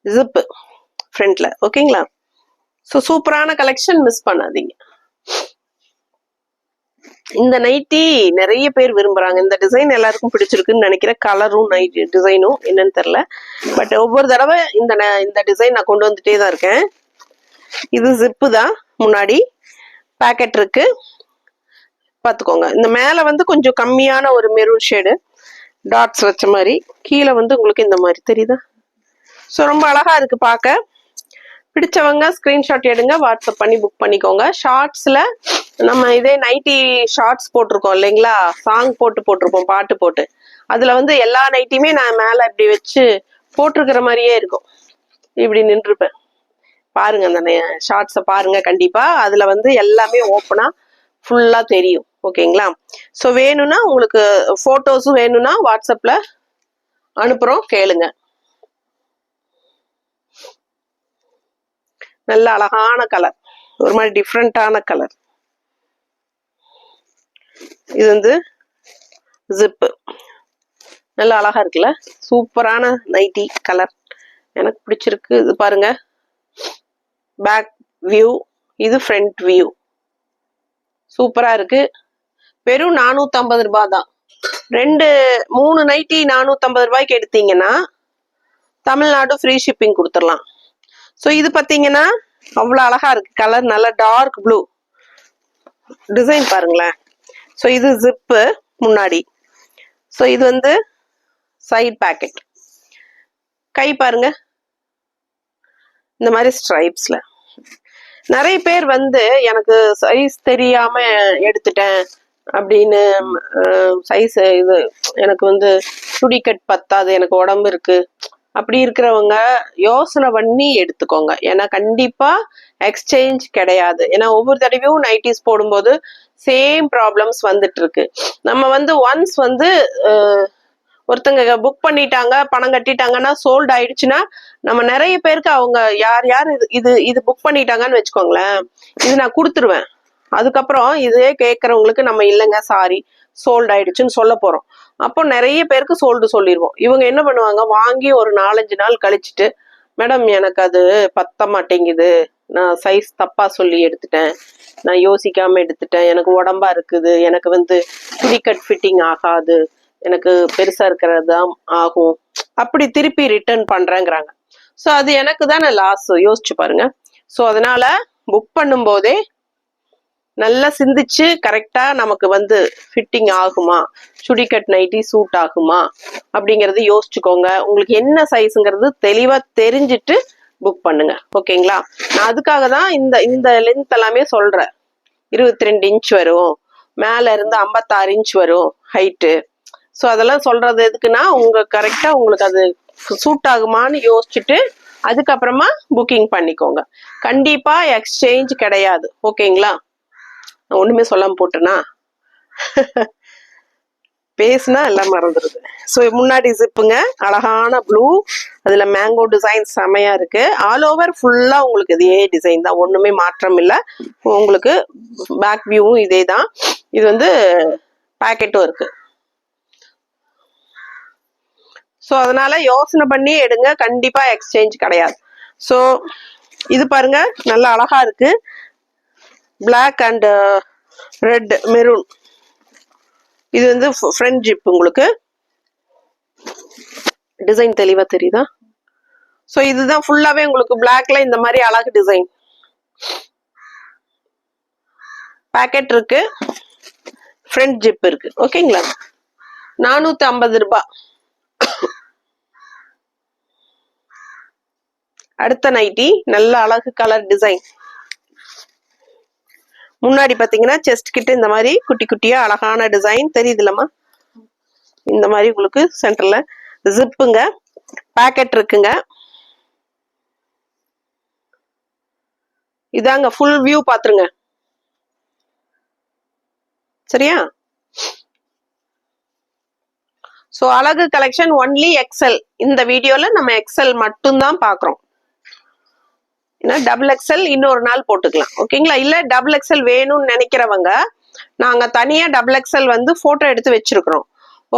ஜிப் ஃப்ரண்ட்ல. ஓகேங்களா? ஸோ சூப்பரான கலெக்ஷன், மிஸ் பண்ணாதீங்க. இந்த நைட்டி நிறைய பேர் விரும்புறாங்க. இந்த டிசைன் எல்லாருக்கும் பிடிச்சிருக்குன்னு நினைக்கிறேன். கலரும் நைட்டி டிசைனும் என்னன்னு தெரியல. பட் ஒவ்வொரு தடவை இந்த டிசைன் நான் கொண்டு வந்துட்டே தான் இருக்கேன். இது ஜிப்பு தான், முன்னாடி பாக்கெட் இருக்கு. பாத்துக்கோங்க. இந்த மேல கொஞ்சம் கம்மியான ஒரு மெரூன் ஷேடு டாட்ஸ் வச்ச மாதிரி, கீழே உங்களுக்கு இந்த மாதிரி தெரியுதா? ஸோ ரொம்ப அழகா இருக்கு பார்க்க. பிடிச்சவங்க ஸ்கிரீன்ஷாட் எடுங்க, வாட்ஸ்அப் பண்ணி புக் பண்ணிக்கோங்க. ஷார்ட்ஸ்ல நம்ம இதே நைட்டி ஷார்ட்ஸ் போட்டிருக்கோம் இல்லைங்களா? சாங் போட்டிருப்போம், பாட்டு போட்டு. அதுல எல்லா நைட்டியுமே நான் மேல இப்படி வச்சு போட்டிருக்கிற மாதிரியே இருக்கும். இப்படி நின்றுப்பேன் பாருங்க. அந்த ஷார்ட்ஸை பாருங்க கண்டிப்பா. அதுல எல்லாமே ஓப்பனா ஃபுல்லா தெரியும். ஓகேங்களா? ஸோ வேணும்னா உங்களுக்கு போட்டோஸும் வேணும்னா வாட்ஸ்அப்ல அனுப்புறோம், கேளுங்க. நல்ல அழகான கலர், ஒரு மாதிரி டிஃப்ரெண்டான கலர். இது ஜிப்பு நல்லா அழகா இருக்குல்ல? சூப்பரான நைட்டி கலர், எனக்கு பிடிச்சிருக்கு. இது பாருங்க, பேக் வியூ, இது ஃப்ரண்ட் வியூ. சூப்பரா இருக்கு. வெறும் 450 ரூபாய் தான். 3 நைட்டி 450 ரூபாய்க்கு எடுத்தீங்கன்னா தமிழ்நாடு ஃப்ரீ ஷிப்பிங் கொடுத்துடலாம். ஸோ இது பார்த்தீங்கன்னா அவ்வளோ அழகா இருக்கு. கலர் நல்ல டார்க் ப்ளூ. டிசைன் பாருங்களேன். ஸோ இது ஜிப்பு முன்னாடி. ஸோ இது சைட் பாக்கெட். கை பாருங்க இந்த மாதிரி ஸ்ட்ரைப்ஸ்ல. நிறைய பேர் எனக்கு சைஸ் தெரியாம எடுத்துட்டேன் அப்படின்னு, சைஸ் இது எனக்கு சுடிக்கட் பத்தாது, எனக்கு உடம்பு இருக்கு அப்படி இருக்கிறவங்க யோசனை பண்ணி எடுத்துக்கோங்க. ஏன்னா கண்டிப்பா எக்ஸ்சேஞ்ச் கிடையாது. ஏன்னா ஒவ்வொரு தடவையும் நைட்டிஸ் போடும்போது சேம் ப்ராப்ளம்ஸ் வந்துட்டு இருக்கு. நம்ம ஒன்ஸ் ஒருத்தங்க புக் பண்ணிட்டாங்க, பணம் கட்டிட்டாங்கன்னா சோல்ட் ஆயிடுச்சுன்னா நம்ம நிறைய பேருக்கு அவங்க யார் இது புக் பண்ணிட்டாங்கன்னு வச்சுக்கோங்களேன், இது நான் கொடுத்துருவேன். அதுக்கப்புறம் இதே கேட்கறவங்களுக்கு நம்ம இல்லைங்க சாரி சோல்ட் ஆயிடுச்சுன்னு சொல்ல போறோம். அப்போ நிறைய பேருக்கு சோல்டு சொல்லிடுவோம். இவங்க என்ன பண்ணுவாங்க, வாங்கி ஒரு 4-5 நாள் கழிச்சுட்டு, மேடம் எனக்கு அது பத்த மாட்டேங்குது, நான் சைஸ் தப்பா சொல்லி எடுத்துட்டேன், நான் யோசிக்காம எடுத்துட்டேன், எனக்கு உடம்பா இருக்குது, எனக்கு சுடிக்கட் ஃபிட்டிங் ஆகாது, எனக்கு பெருசா இருக்கிறது தான் ஆகும், அப்படி திருப்பி ரிட்டர்ன் பண்றேங்கிறாங்க. ஸோ அது எனக்கு தானே லாஸ், யோசிச்சு பாருங்க. ஸோ அதனால புக் பண்ணும் போதே நல்லா சிந்திச்சு கரெக்டா நமக்கு ஃபிட்டிங் ஆகுமா, சுடிக்கட் நைட்டி சூட் ஆகுமா அப்படிங்கறது யோசிச்சுக்கோங்க. உங்களுக்கு என்ன சைஸுங்கிறது தெளிவா தெரிஞ்சுட்டு புக் பண்ணுங்க. ஓகேங்களா? நான் அதுக்காக தான் இந்த லென்த் எல்லாமே சொல்றேன். 22 இன்ச் வரும், மேல இருந்து 56 இன்ச் வரும் ஹைட்டு. ஸோ அதெல்லாம் சொல்றது எதுக்குன்னா, கரெக்டா உங்களுக்கு அது சூட் ஆகுமான்னு யோசிச்சுட்டு அதுக்கப்புறமா புக்கிங் பண்ணிக்கோங்க. கண்டிப்பா எக்ஸ்சேஞ்ச் கிடையாது. ஓகேங்களா? ஒண்ணுமே சொல்லாம போட்டுனா பேசுனா எல்லாம் மறந்துடுது. ஸோ முன்னாடி ஜிப்புங்க, அழகான ப்ளூ, அதுல மேங்கோ டிசைன் செமையா இருக்கு. ஆல் ஓவர் ஃபுல்லா உங்களுக்கு இதே டிசைன் தான், ஒண்ணுமே மாற்றம் இல்லை. உங்களுக்கு பேக் வியூவும் இதே தான். இது பாக்கெட்டும் இருக்கு. ஸோ அதனால யோசனை பண்ணி எடுங்க, கண்டிப்பா எக்ஸ்சேஞ்ச் கிடையாது. ஸோ இது பாருங்க நல்லா அழகா இருக்கு. Black and red maroon. இது ஃப்ரண்ட் ஜிப் உங்களுக்கு. டிசைன் தெளிவா தெரியுதா? ஸோ இதுதான் ஃபுல்லாவே உங்களுக்கு பிளாக்ல இந்த மாதிரி அழகு டிசைன். பாக்கெட் இருக்கு, ஃப்ரண்ட் ஜிப் இருக்கு. ஓகேங்களா? 450 ரூபாய். அடுத்த நைட்டி நல்ல அழகு கலர் டிசைன். முன்னாடி பாத்தீங்கன்னா செஸ்ட் கிட்ட இந்த மாதிரி குட்டி குட்டியா அழகான டிசைன் தெரியுதுலமா? இந்த மாதிரி உங்களுக்கு சென்டர்ல ஜிப்புங்க, பாக்கெட் இருக்குங்க. இதாங்க ஃபுல் வியூ பாத்துருங்க. சரியா? சோ அழகு கலெக்ஷன் ஒன்லி எக்ஸல். இந்த வீடியோல நம்ம எக்ஸல் மட்டும் தான் பாக்குறோம். டபுள் எக்ஸல் இன்னொரு நாள் போட்டுக்கலாம். ஓகேங்களா? இல்ல டபுள் எக்ஸல் வேணும்னு நினைக்கிறவங்க நாங்க தனியா டபுள் எக்ஸல் வந்து போட்டோ எடுத்து வச்சிருக்கிறோம்.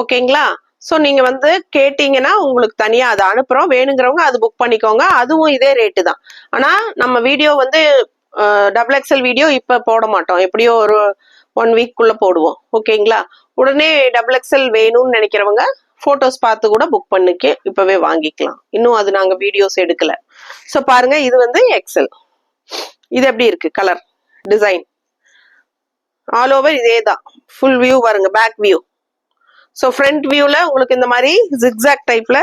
ஓகேங்களா? ஸோ நீங்க வந்து கேட்டீங்கன்னா உங்களுக்கு தனியா அதை அனுப்புறோம். வேணுங்கிறவங்க அது புக் பண்ணிக்கோங்க. அதுவும் இதே ரேட்டு தான். ஆனா நம்ம வீடியோ வந்து டபுள் எக்ஸல் வீடியோ இப்ப போட மாட்டோம். எப்படியோ ஒரு 1 வீக்குள்ள போடுவோம். ஓகேங்களா? உடனே டபுள் எக்ஸல் வேணும்னு நினைக்கிறவங்க போட்டோஸ் பார்த்து கூட புக் பண்ணிக்க இப்பவே வாங்கிக்கலாம். இன்னும் அது நாங்க வீடியோஸ் எடுக்கல. ஸோ பாருங்க, இது வந்து எக்ஸல். இது எப்படி இருக்கு கலர் டிசைன்? ஆல் ஓவர் இதே தான். ஃபுல் வியூ பாருங்க, பேக் வியூ. ஸோ ஃப்ரண்ட் வியூல உங்களுக்கு இந்த மாதிரி ஜிக்ஸாக் டைப்ல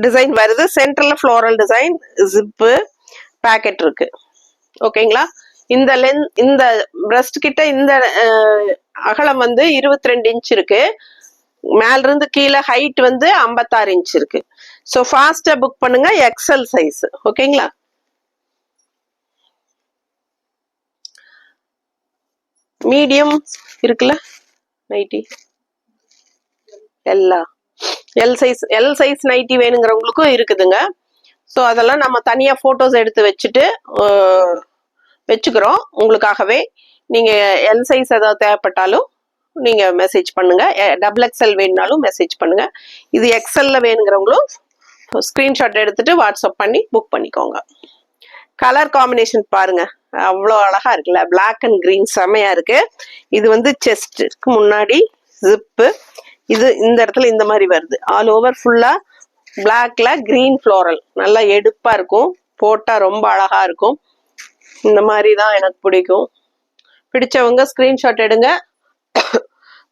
டிசைன் வருது. சென்டர்ல ஃப்ளோரல் டிசைன், ஜிப்பு, பாக்கெட் இருக்கு. ஓகேங்களா? இந்த பிரஸ்ட் கிட்ட இந்த அகலம் வந்து 22 இன்ச் இருக்கு. மேல இருந்து கீழே ஹைட் வந்து 56 இன்ச் இருக்கு. ஸோ ஃபாஸ்டா புக் பண்ணுங்க, எக்ஸல் சைஸ். ஓகேங்களா? மீடியம் இருக்குல்ல நைட்டி, எல் சைஸ் நைட்டி வேணுங்கிறவங்களுக்கும் இருக்குதுங்க. ஸோ அதெல்லாம் நம்ம தனியா போட்டோஸ் எடுத்து வச்சுக்கிறோம் உங்களுக்காகவே. நீங்க எல் சைஸ் ஏதாவது தேவைப்பட்டாலும் நீங்க மெசேஜ் பண்ணுங்க. டபுள் எக்ஸல் வேணுனாலும் மெசேஜ் பண்ணுங்க. இது எக்ஸல்ல வேணுங்கிறவங்களும் ஸ்கிரீன்ஷாட் எடுத்துட்டு வாட்ஸ்அப் பண்ணி புக் பண்ணிக்கோங்க. கலர் காம்பினேஷன் பாருங்க, அவ்வளோ அழகா இருக்குல்ல? பிளாக் அண்ட் கிரீன் செமையா இருக்கு. இது வந்து செஸ்ட்க்கு முன்னாடி ஜிப்பு. இது இந்த இடத்துல இந்த மாதிரி வருது. ஆல் ஓவர் ஃபுல்லா பிளாக்ல கிரீன் ஃப்ளோரல். நல்லா எடுப்பா இருக்கும், போட்டா ரொம்ப அழகா இருக்கும். இந்த மாதிரி தான் எனக்கு பிடிக்கும். பிடிச்சவங்க ஸ்கிரீன்ஷாட் எடுங்க,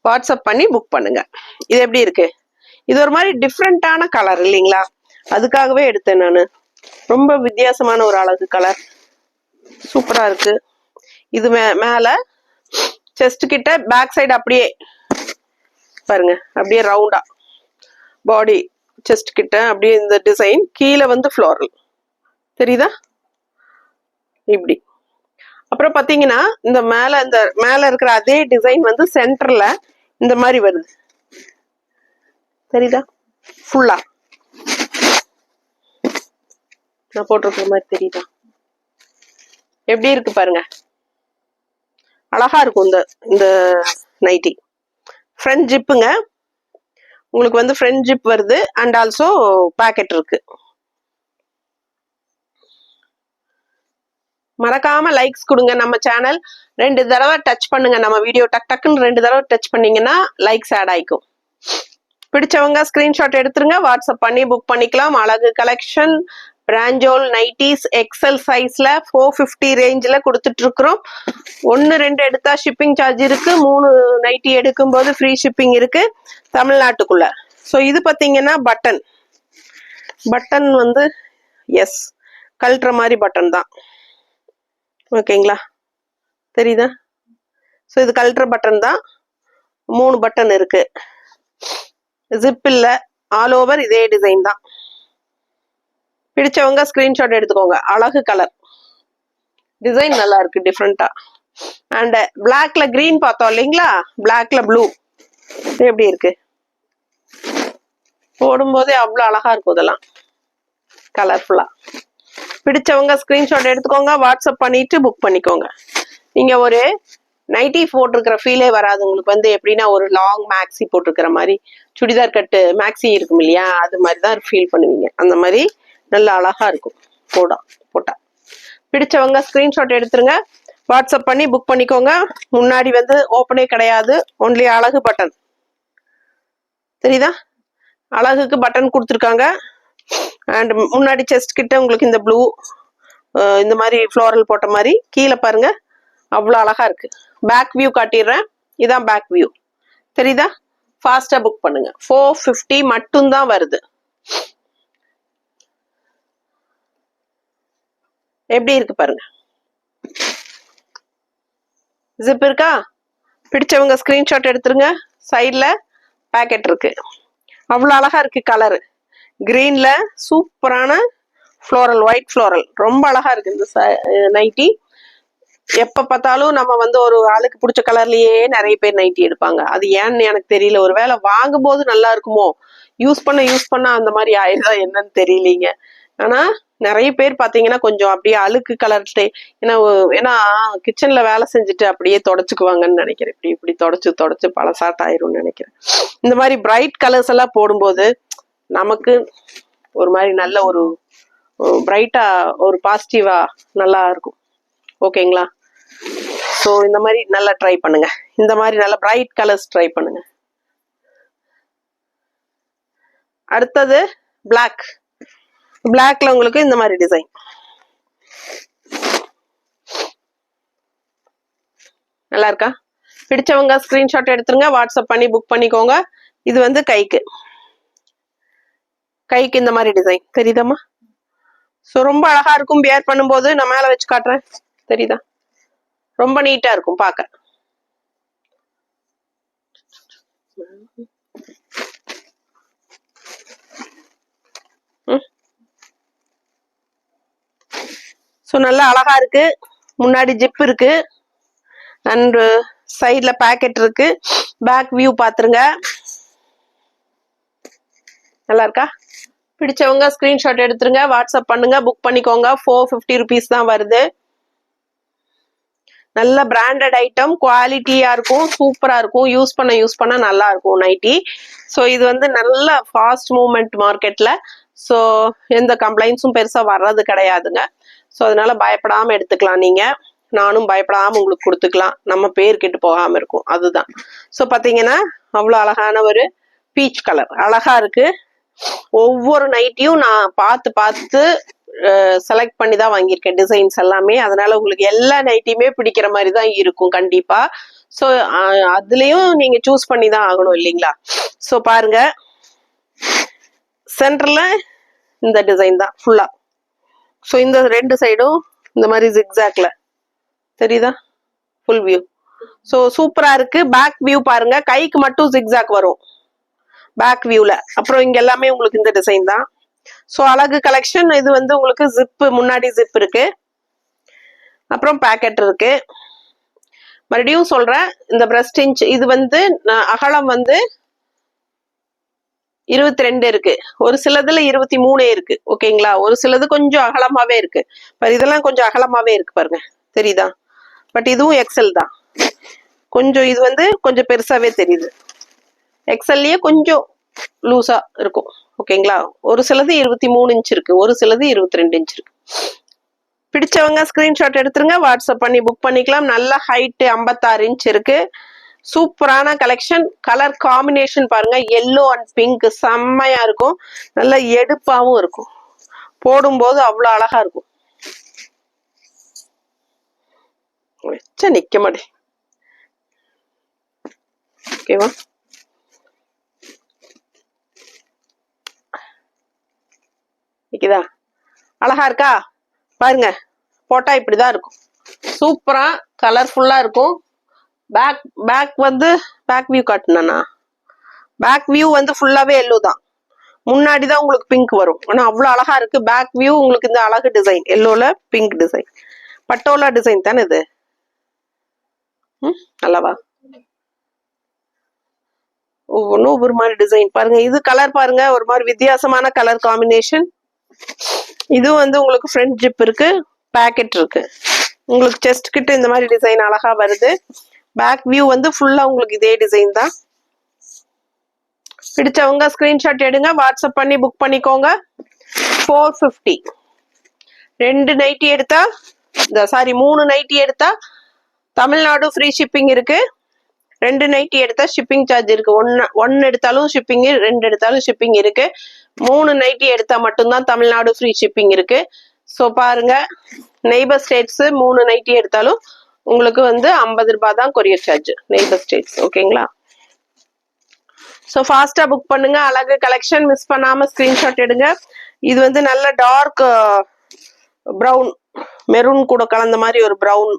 வாட்ஸ்அப் பண்ணி புக் பண்ணுங்க. இது எப்படி இருக்கு? இது ஒரு மாதிரி டிஃப்ரெண்டான கலர் இல்லைங்களா? அதுக்காகவே எடுத்தேன் நான். ரொம்ப வித்தியாசமான ஒரு அழகு கலர், சூப்பரா இருக்கு. இது மேல செஸ்ட் கிட்ட பேக் சைடு அப்படியே பாருங்க, அப்படியே ரவுண்டா பாடி செஸ்ட் கிட்ட அப்படியே இந்த டிசைன். கீழே வந்து ஃப்ளோரல் தெரியுதா? இப்படி. அப்புறம் பாத்தீங்கன்னா இந்த மேல இருக்கிற அதே டிசைன் வந்து சென்டர்ல இந்த மாதிரி வருது. தெரியுதா? ஃபுல்லா நான் போட்டிருக்கிற மாதிரி தெரியுதா? எப்படி இருக்கு பாருங்க, அழகா இருக்கும் இந்த நைட்டி. ஃப்ரண்ட் ஜிப்புங்க, உங்களுக்கு வந்து ஃப்ரண்ட் ஜிப் வருது அண்ட் ஆல்சோ பாக்கெட் இருக்கு. மறக்காம லைக்ஸ் கொடுங்க. நம்ம சேனல் 2 தடவை டச் பண்ணுங்க. நம்ம வீடியோ டக்குன்னு 2 தடவை டச் பண்ணீங்கன்னா லைக்ஸ் ஆட் ஆயிக்கும். பிடிச்சவங்க ஸ்கிரீன்ஷாட் எடுத்துருங்க, வாட்ஸ்அப் பண்ணி புக் பண்ணிக்கலாம். அழகு கலெக்ஷன் பிராஞ்சோல் நைட்டிஸ் எக்ஸல் சைஸ்ல 450 ரேஞ்சில் கொடுத்துட்டு இருக்கிறோம். 1-2 எடுத்தா ஷிப்பிங் சார்ஜ் இருக்கு. 3 நைட்டி எடுக்கும் போது ஃப்ரீ ஷிப்பிங் இருக்கு தமிழ்நாட்டுக்குள்ள. ஸோ இது பார்த்தீங்கன்னா பட்டன் வந்து எஸ் கழட்டுற மாதிரி பட்டன் தான். ஓகேங்களா? தெரியுதா? ஸோ இது கழட்டுற பட்டன் தான். 3 பட்டன் இருக்கு. ஜிப் இல்ல, ஆல் ஓவர் இதே டிசைன் தான். பிடிச்சவங்க ஸ்கிரீன்ஷாட் எடுத்துக்கோங்க. அழகு கலர் டிசைன் நல்லா இருக்கு, டிஃப்ரெண்டா. அண்ட் பிளாக்ல கிரீன் பார்த்தோம் இல்லைங்களா? பிளாக்ல ப்ளூ எப்படி இருக்கு? போடும்போதே அவ்வளோ அழகா இருக்கும். இதெல்லாம் கலர்ஃபுல்லா. பிடிச்சவங்க ஸ்கிரீன்ஷாட் எடுத்துக்கோங்க, வாட்ஸ்அப் பண்ணிட்டு புக் பண்ணிக்கோங்க. நீங்க ஒரு நைட்டி போட்டிருக்கிற ஃபீலே வராது உங்களுக்கு. வந்து எப்படின்னா ஒரு லாங் மேக்ஸி போட்டிருக்கிற மாதிரி, சுடிதார் கட்டு மேக்ஸி இருக்கும் இல்லையா? அது மாதிரி தான் ஃபீல் பண்ணுவீங்க. அந்த மாதிரி நல்லா அழகா இருக்கும் போட்டா. பிடிச்சவங்க ஸ்கிரீன்ஷாட் எடுத்துருங்க, வாட்ஸ்அப் பண்ணி புக் பண்ணிக்கோங்க. முன்னாடி வந்து ஓப்பனே கிடையாது, ஒன்லி அழகு பட்டன். தெரியுதா? அழகுக்கு பட்டன் கொடுத்துருக்காங்க. அண்ட் முன்னாடி செஸ்ட் கிட்ட உங்களுக்கு இந்த ப்ளூ இந்த மாதிரி ஃப்ளோரல் போட்ட மாதிரி கீழே பாருங்க, அவ்வளோ அழகா இருக்கு. பேக் வியூ காட்டிடுறேன். இதான் பேக் வியூ, தெரியுதா? ஃபாஸ்டா புக் பண்ணுங்க. 450 மட்டும்தான் வருது. எப்படி இருக்கு பாருங்க. ஜிப் இருக்கா? பிடிச்சவங்க ஸ்கிரீன்ஷாட் எடுத்துருங்க. சைட்ல பேக்கெட் இருக்கு. அவ்வளோ அழகா இருக்கு. கலரு கிரீன்ல சூப்பரான ஃப்ளோரல், ஒயிட் ஃப்ளோரல், ரொம்ப அழகா இருக்கு இந்த நைட்டி. எப்ப பார்த்தாலும் நம்ம வந்து ஒரு ஆளுக்கு பிடிச்ச கலர்லயே நிறைய பேர் நைட்டி எடுப்பாங்க. அது ஏன்னு எனக்கு தெரியல. ஒருவேளை வாங்கும் போது நல்லா இருக்குமோ, யூஸ் பண்ண அந்த மாதிரி ஆயிடுதா என்னன்னு தெரியலீங்க. ஆனா நிறைய பேர் பாத்தீங்கன்னா கொஞ்சம் அப்படியே அழுக்கு கலர் ஏன்னா கிச்சன்ல வேலை செஞ்சுட்டு அப்படியே தொடச்சுக்குவாங்கன்னு நினைக்கிறேன். இப்படி இப்படி தொடச்சு பழசாட் ஆயிரும்னு நினைக்கிறேன். இந்த மாதிரி பிரைட் கலர்ஸ் எல்லாம் போடும்போது நமக்கு ஒரு மாதிரி நல்ல ஒரு பிரைட்டா, ஒரு பாசிட்டிவா நல்லா இருக்கும். ஓகேங்களா? ஸோ இந்த மாதிரி நல்லா ட்ரை பண்ணுங்க. இந்த மாதிரி நல்ல பிரைட் கலர்ஸ் ட்ரை பண்ணுங்க. அடுத்தது பிளாக். பிளாக்ல உங்களுக்கு இந்த மாதிரி டிசைன் நல்லா இருக்கா? பிடிச்சவங்க ஸ்கிரீன்ஷாட் எடுத்துருங்க, வாட்ஸ்அப் பண்ணி புக் பண்ணிக்கோங்க. இது வந்து கைக்கு இந்த மாதிரி டிசைன் தெரியுதாம்மா? ஸோ ரொம்ப அழகா இருக்கும். பியர் பண்ணும்போது நான் மேல வச்சு காட்டுறேன், தெரியுதா? ரொம்ப நீட்டா இருக்கும் பார்க்க. ஸோ நல்லா அழகா இருக்கு. முன்னாடி ஜிப் இருக்கு அண்ட் சைட்ல பேக்கெட் இருக்கு. பேக் வியூ பாத்துருங்க. நல்லா இருக்கா? பிடிச்சவங்க ஸ்கிரீன்ஷாட் எடுத்துருங்க, வாட்ஸ்அப் பண்ணுங்க, புக் பண்ணிக்கோங்க. 450 ருபீஸ் தான் வருது. நல்ல பிராண்டட் ஐட்டம், குவாலிட்டியா இருக்கும், சூப்பரா இருக்கும். யூஸ் பண்ண நல்லா இருக்கும் நைட்டி. ஸோ இது வந்து நல்ல ஃபாஸ்ட் மூவ்மெண்ட் மார்க்கெட்ல. ஸோ எந்த கம்ப்ளைண்ட்ஸும் பெருசா வர்றது கிடையாதுங்க. ஸோ அதனால பயப்படாம எடுத்துக்கலாம். நீங்க நானும் பயப்படாம உங்களுக்கு கொடுத்துக்கலாம். நம்ம பேர் கெட்டு போகாம இருக்கும், அதுதான். ஸோ பாத்தீங்கன்னா அவ்வளோ அழகான ஒரு பீச் கலர் அழகா இருக்கு. ஒவ்வொரு நைட்டியும் நான் பார்த்து செலக்ட் பண்ணி தான் வாங்கியிருக்கேன் டிசைன்ஸ் எல்லாமே. அதனால உங்களுக்கு எல்லா நைட்டியுமே பிடிக்கிற மாதிரி தான் இருக்கும் கண்டிப்பா. ஸோ அதுலயும் நீங்க சூஸ் பண்ணி தான் ஆகணும் இல்லைங்களா? ஸோ பாருங்க, சென்டர்ல இந்த டிசைன் தான் ஃபுல்லா. ஸோ இந்த ரெண்டு சைடும் இந்த மாதிரி ஜிக்ஸாக்ல தெரியுதா? Full view. ஸோ சூப்பரா இருக்கு. பேக் வியூ பாருங்க, கைக்கு மட்டும் ஜிக்ஸாக் வரும் பேக் வியூல. அப்புறம் இங்க எல்லாமே உங்களுக்கு இந்த டிசைன் தான். ஸோ அழகு கலெக்ஷன். இது வந்து உங்களுக்கு ஜிப், முன்னாடி ஜிப் இருக்கு, அப்புறம் பேக்கெட் இருக்கு. மறுபடியும் சொல்றேன், இந்த பிரஸ்ட் இன்ச் இது வந்து அகலம் வந்து 22 இருக்கு. ஒரு சிலதுல 23 இருக்கு. ஓகேங்களா? ஒரு சிலது கொஞ்சம் அகலமாவே இருக்கு. இதெல்லாம் கொஞ்சம் அகலமாவே இருக்கு பாருங்க, தெரியுதா? பட் இதுவும் எக்ஸல் தான். கொஞ்சம் இது வந்து கொஞ்சம் பெருசாவே தெரியுது. எக்ஸல்லயே கொஞ்சம் லூசா இருக்கும். ஓகேங்களா? ஒரு சிலது 23 இன்ச் இருக்கு, ஒரு சிலது 22 இன்ச் இருக்கு. பிடிச்சவங்க ஸ்கிரீன்ஷாட் எடுத்துருங்க, வாட்ஸ்அப் பண்ணி புக் பண்ணிக்கலாம். நல்ல ஹைட் 56 இன்ச் இருக்கு. சூப்பரான கலெக்ஷன். கலர் காம்பினேஷன் பாருங்க, எல்லோ அண்ட் பிங்க் செம்மையா இருக்கும். நல்ல எடுப்பாவும் இருக்கும். போடும்போது அவ்வளவு அழகா இருக்கும். வச்ச நிக்க மாட்டே. ஓகேவா? நிக்குதா? அழகா இருக்கா? பாருங்க, போட்டா இப்படிதான் இருக்கும். சூப்பரா கலர்ஃபுல்லா இருக்கும். பேக் வந்து பேக் வியூ காட்டுனா, பேக் வியூ வந்து ஃபுல்லாவே எல்லோ தான். முன்னாடிதான் உங்களுக்கு பிங்க் வரும். ஆனா அவ்வளவு அழகா இருக்கு. பேக் வியூ உங்களுக்கு இந்த அழகு டிசைன், எல்லோல பிங்க் டிசைன், பட்டோலா டிசைன் தானே இது. நல்லவா? ஒவ்வொன்றும் ஒவ்வொரு மாதிரி டிசைன் பாருங்க. இது கலர் பாருங்க, ஒரு மாதிரி வித்தியாசமான கலர் காம்பினேஷன். இது வந்து உங்களுக்கு ஃப்ரண்ட் ஜிப் இருக்கு, பேக்கெட் இருக்கு. உங்களுக்கு செஸ்ட் கிட்ட இந்த மாதிரி டிசைன் அழகா வருது. பேக் வியூ வந்து ஃபுல்லா உங்களுக்கு இதே டிசைன் தான். பிடிச்சவங்க ஸ்கிரீன்ஷாட் எடுங்க, வாட்ஸ்அப் பண்ணி புக் பண்ணிக்கோங்க. 450. 2 நைட்டி எடுத்தா, சாரி 3 நைட்டி எடுத்தா தமிழ்நாடு ஃப்ரீ ஷிப்பிங் இருக்கு. 2 நைட்டி எடுத்தா ஷிப்பிங் சார்ஜ் இருக்கு. ஒன்னு எடுத்தாலும் ஷிப்பிங், 2 எடுத்தாலும் ஷிப்பிங் இருக்கு. 3 நைட்டி எடுத்தா மட்டும்தான் தமிழ்நாடு ஃப்ரீ ஷிப்பிங் இருக்கு. ஸோ பாருங்க, நெய்பர் ஸ்டேட்ஸ் 3 நைட்டி எடுத்தாலும் உங்களுக்கு வந்து 50 ரூபாய் தான் கொரியர் சார்ஜ் நெய்பர் ஸ்டேட்ஸ். ஓகேங்களா? ஸோ ஃபாஸ்டா புக் பண்ணுங்க. அழகு கலெக்ஷன் மிஸ் பண்ணாம ஸ்கிரீன்ஷாட் எடுங்க. இது வந்து நல்ல டார்க் ப்ரௌன், மெரூன் கூட கலந்த மாதிரி ஒரு ப்ரௌன்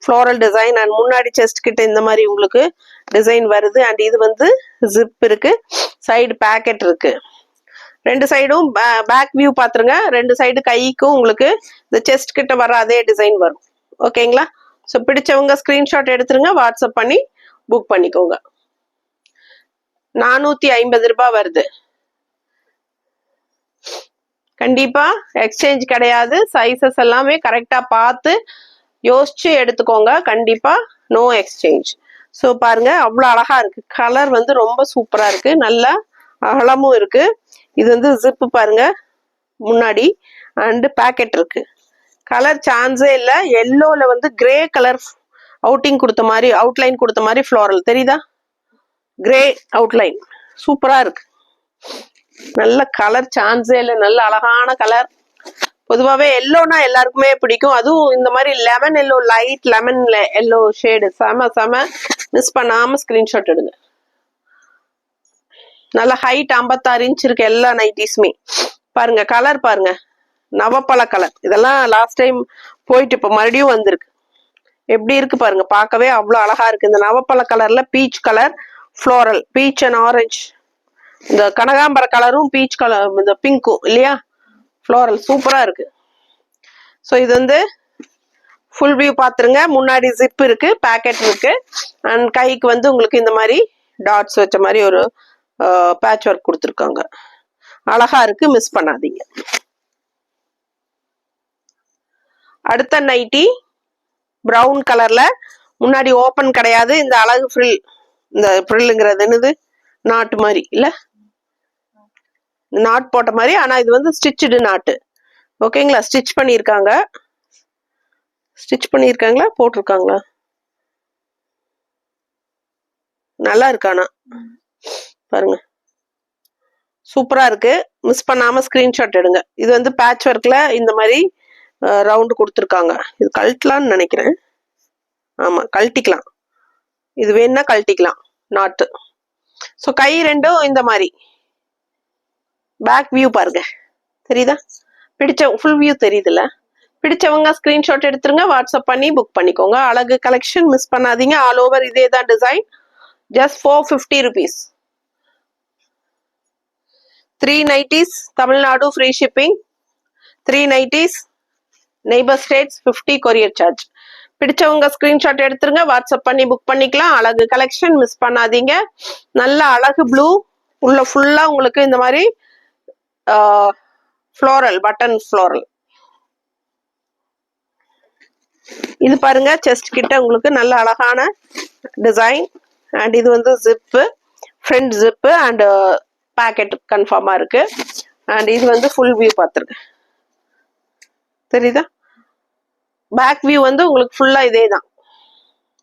ஃப்ளோரல் டிசைன் அண்ட் முன்னாடி செஸ்ட் கிட்ட இந்த மாதிரி உங்களுக்கு டிசைன் வருது. அண்ட் இது வந்து ஜிப் இருக்கு, சைடு பேக்கெட் இருக்கு. 2 சைடும் பேக் வியூ பாத்துருங்க. 2 சைடு கைக்கும் உங்களுக்கு இந்த செஸ்ட் கிட்ட வர அதே டிசைன் வரும். ஓகேங்களா? ஸோ பிடிச்சவங்க ஸ்கிரீன்ஷாட் எடுத்துருங்க, வாட்ஸ்அப் பண்ணி புக் பண்ணிக்கோங்க. 450 ரூபாய் வருது. கண்டிப்பா எக்ஸ்சேஞ்ச் கிடையாது. சைசஸ் எல்லாமே கரெக்டா பார்த்து யோசிச்சு எடுத்துக்கோங்க. கண்டிப்பா நோ எக்ஸ்சேஞ்ச். ஸோ பாருங்க, அவ்வளோ அழகா இருக்கு. கலர் வந்து ரொம்ப சூப்பரா இருக்கு, நல்லா அகலமும் இருக்கு. இது வந்து ஜிப்பு பாருங்க முன்னாடி, அண்ட் பேக்கெட் இருக்கு. கலர் சான்ஸே இல்லை. எல்லோல வந்து கிரே கலர் அவுட்டிங் கொடுத்த மாதிரி, அவுட்லைன் கொடுத்த மாதிரி ஃப்ளோரல் தெரியுதா? கிரே அவுட்லைன் சூப்பரா இருக்கு. நல்ல கலர் சான்ஸே இல்லை, நல்ல அழகான கலர். பொதுவாகவே எல்லோனா எல்லாருக்குமே பிடிக்கும். அதுவும் இந்த மாதிரி lemon yellow, light lemon yellow shade செம. மிஸ் பண்ணாம ஸ்கிரீன்ஷாட் எடுங்க. நல்ல ஹைட் 56 இன்ச் இருக்கு எல்லா நைட்டிஸுமே. பாருங்க கலர் பாருங்க, நவப்பழ கலர். இதெல்லாம் லாஸ்ட் டைம் போயிட்டு இப்ப மறுபடியும் வந்திருக்கு. எப்படி இருக்கு பாருங்க, பார்க்கவே அவ்வளோ அழகா இருக்கு. இந்த நவப்பழ கலர்ல peach colour floral, beach and orange. இந்த கனகாம்பர கலரும் பீச் கலர், இந்த பிங்க்கும் இல்லையா, ஃப்ளோரல் சூப்பரா இருக்கு. ஸோ இது வந்து ஃபுல் வியூ பாத்துருங்க. முன்னாடி ஜிப் இருக்கு, பேக்கெட் இருக்கு, அண்ட் கைக்கு வந்து உங்களுக்கு இந்த மாதிரி டாட்ஸ் வச்ச மாதிரி ஒரு பேட்ச் ஒர்க் கொடுத்துருக்காங்க. அழகா இருக்கு, மிஸ் பண்ணாதீங்க. அடுத்த நைட்டி பிரவுன் கலர்ல, முன்னாடி ஓபன் கிடையாது. இந்த அழகு ஃப்ரில், இந்த ஃப்ரில்லுங்கிறது என்னது, நாட்டு மாதிரி இல்ல, நாட் போட்ட மாதிரி. ஆனா இது வந்து ஸ்டிச்சுடு நாட்டு. ஓகேங்களா? ஸ்டிச் பண்ணியிருக்காங்களா போட்டிருக்காங்களா? நல்லா இருக்கானா பாருங்க, சூப்பரா இருக்கு. மிஸ் பண்ணாம ஸ்கிரீன்ஷாட் எடுங்க. இது வந்து பேட்ச் ஒர்க்ல இந்த மாதிரி ரவுண்டு கொடுத்துருக்காங்க. இது கழட்டலான்னு நினைக்கிறேன். ஆமா, கழட்டிக்கலாம். இது வேணும்னா கழட்டிக்கலாம் நாட்டு. ஸோ கை ரெண்டும் இந்த மாதிரி. பேக் வியூ பாருங்க, தெரியுதா? ஃபுல் வியூ தெரியுதுல்ல? பிடிச்சவங்க ஸ்கிரீன்ஷாட் எடுத்துருங்க, வாட்ஸ்அப் பண்ணி புக் பண்ணிக்கோங்க. அழகு கலெக்ஷன் மிஸ் பண்ணாதீங்க. ஆல் ஓவர் இதே தான் design. Just 450 rupees. 3 nighties Tamil Nadu free shipping. 3 nighties neighbour states 50 courier charge. பிடிச்சவங்க ஸ்கிரீன்ஷாட் எடுத்துருங்க, வாட்ஸ்அப் பண்ணி புக் பண்ணிக்கலாம். அழகு கலெக்ஷன் மிஸ் பண்ணாதீங்க. நல்ல அழகு ப்ளூ, உள்ள ஃபுல்லா உங்களுக்கு இந்த மாதிரி ஃப்ளோரல், பட்டன் ஃப்ளோரல். இது பாருங்க, செஸ்ட் கிட்ட உங்களுக்கு நல்ல அழகான டிசைன். அண்ட் இது வந்து zip, front zip and packet கன்ஃபார்மா இருக்கு. அண்ட் இது வந்து ஃபுல் வியூ பார்த்துருக்கு, தெரியுதா? பேக் வியூ வந்து உங்களுக்கு ஃபுல்லா இதே தான்,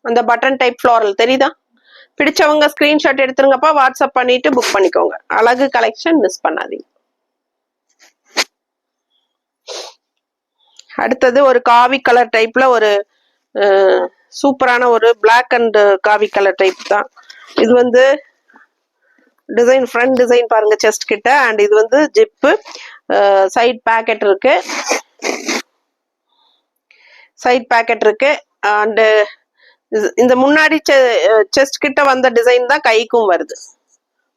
அந்த பட்டன் டைப் ஃப்ளோரல் தெரியுதா? பிடிச்சவங்க ஸ்கிரீன்ஷாட் எடுத்துருங்கப்பா, வாட்ஸ்அப் பண்ணிட்டு புக் பண்ணிக்கோங்க. அழகு கலெக்ஷன் மிஸ் பண்ணாதீங்க. அடுத்தது ஒரு காவி கலர் டைப்ல ஒரு சூப்பரான ஒரு பிளாக் அண்ட் காவி கலர் டைப் தான். இது வந்து டிசைன், ஃப்ரண்ட் டிசைன் பாருங்க செஸ்ட் கிட்ட. அண்ட் இது வந்து ஜிப்பு, சைட் பேக்கெட் இருக்கு, அண்ட் இந்த முன்னாடி செஸ்ட் கிட்ட வந்த டிசைன் தான் கைக்கும் வருது,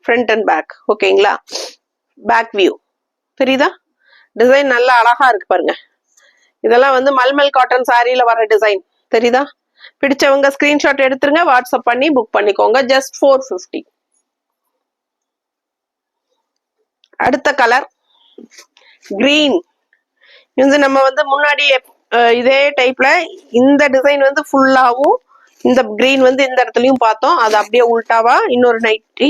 ஃப்ரண்ட் அண்ட் பேக். ஓகேங்களா? பேக் வியூ தெரியுதா? டிசைன் நல்லா அழகா இருக்கு பாருங்க. இதெல்லாம் வந்து மல்மல் காட்டன் சாரியில வர டிசைன் தெரியுதா? பிடிச்சவங்க ஸ்கிரீன்ஷாட் எடுத்துருங்க, வாட்ஸ்அப் பண்ணி புக் பண்ணிக்கோங்க. ஜஸ்ட் 450. அடுத்த கலர் கிரீன். இது நம்ம வந்து முன்னாடி இதே டைப்ல இந்த டிசைன் வந்து ஃபுல்லாவும், இந்த கிரீன் வந்து இந்த இடத்துலயும் பார்த்தோம். அது அப்படியே உல்டாவா இன்னொரு நைட்டி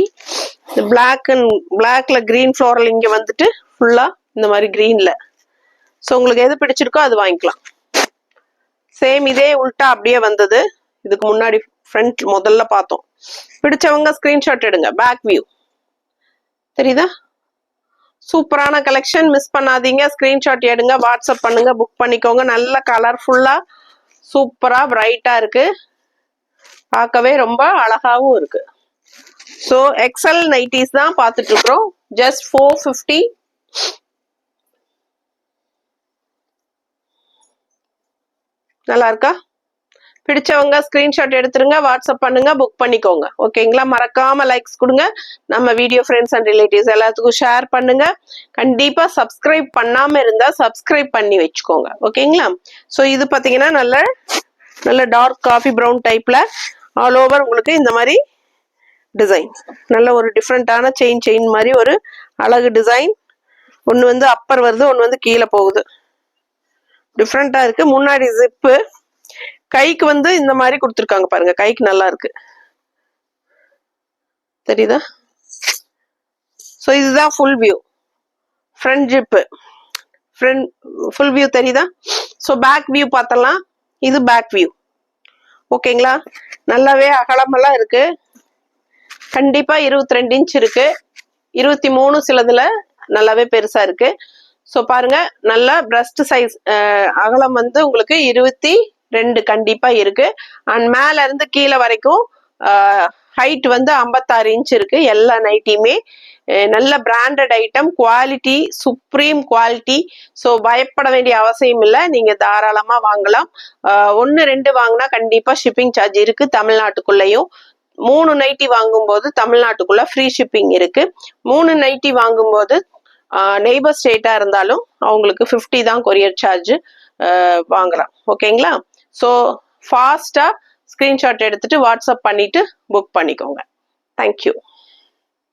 பிளாக்ல கிரீன் ஃப்ளோரல் இங்க வந்துட்டு ஃபுல்லா இந்த மாதிரி கிரீன்ல. ஸோ உங்களுக்கு எது பிடிச்சிருக்கோ அது வாங்கிக்கலாம். சேம் இதே உல்டா அப்படியே வந்தது. இதுக்கு முன்னாடி ஃப்ரண்ட் முதல்ல பார்த்தோம். பிடிச்சவங்க ஸ்கிரீன்ஷாட் எடுங்க. பேக் வியூ தெரியுதா? சூப்பரான கலெக்ஷன், மிஸ் பண்ணாதீங்க. ஸ்கிரீன்ஷாட் எடுங்க, வாட்ஸ்அப் பண்ணுங்க, புக் பண்ணிக்கோங்க. நல்ல கலர்ஃபுல்லா சூப்பரா பிரைட்டா இருக்கு, பார்க்கவே ரொம்ப அழகாவும் இருக்கு. ஸோ எக்ஸல் நைட்டிஸ் தான் பார்த்துட்டு இருக்கிறோம். ஜஸ்ட் 450. நல்லா இருக்கா? பிடிச்சவங்க ஸ்கிரீன்ஷாட் எடுத்துருங்க, வாட்ஸ்அப் பண்ணுங்க, புக் பண்ணிக்கோங்க. ஓகேங்களா? மறக்காம லைக்ஸ் கொடுங்க. நம்ம வீடியோ ஃப்ரெண்ட்ஸ் அண்ட் ரிலேட்டிவ்ஸ் எல்லாத்துக்கும் ஷேர் பண்ணுங்க. கண்டிப்பா சப்ஸ்கிரைப் பண்ணாம இருந்தா சப்ஸ்கிரைப் பண்ணி வச்சுக்கோங்க. ஓகேங்களா? ஸோ இது பாத்தீங்கன்னா நல்ல டார்க் காஃபி ப்ரௌன் டைப்ல ஆல் ஓவர் உங்களுக்கு இந்த மாதிரி டிசைன், நல்ல ஒரு டிஃப்ரெண்டான செயின் மாதிரி ஒரு அழகு டிசைன். ஒன்று வந்து அப்பர் வருது, ஒன்று வந்து கீழே போகுது. டிஃப்ரெண்டா இருக்கு. முன்னாடி ஜிப்பு, கைக்கு வந்து இந்த மாதிரி கொடுத்துருக்காங்க பாருங்க. கைக்கு நல்லா இருக்கு, தெரியுதா? ஸோ இதுதான் full view. Front zip, front full view தெரியுதா? ஸோ பேக் வியூ பார்த்தலாம். இது பேக் வியூ. ஓகேங்களா? நல்லாவே அகலமெல்லாம் இருக்கு. கண்டிப்பா 22 இன்ச் இருக்கு, 23 சிலதுல நல்லாவே பெருசா இருக்கு. ஸோ பாருங்க, நல்ல பிரஸ்ட் சைஸ் அகலம் வந்து உங்களுக்கு 22 கண்டிப்பா இருக்கு. அண்ட் மேல இருந்து கீழே வரைக்கும் ஹைட் வந்து 56 இன்ச் இருக்கு. எல்லா நைட்டியுமே நல்ல branded item, quality supreme quality. So பயப்பட வேண்டிய அவசியம் இல்லை, நீங்க தாராளமா வாங்கலாம். 1-2 வாங்கினா கண்டிப்பா ஷிப்பிங் சார்ஜ் இருக்கு தமிழ்நாட்டுக்குள்ளேயும். 3 நைட்டி வாங்கும்போது தமிழ்நாட்டுக்குள்ள ஃப்ரீ ஷிப்பிங் இருக்கு. 3 நைட்டி வாங்கும்போது நெய்பர் ஸ்டேட்டா இருந்தாலும் அவங்களுக்கு 50 தான் கொரியர் சார்ஜ் வாங்கலாம். ஓகேங்களா? ஸோ ஃபாஸ்டா ஸ்கிரீன்ஷாட் எடுத்துட்டு வாட்ஸ்அப் பண்ணிட்டு புக் பண்ணிக்கோங்க. தேங்க்யூ.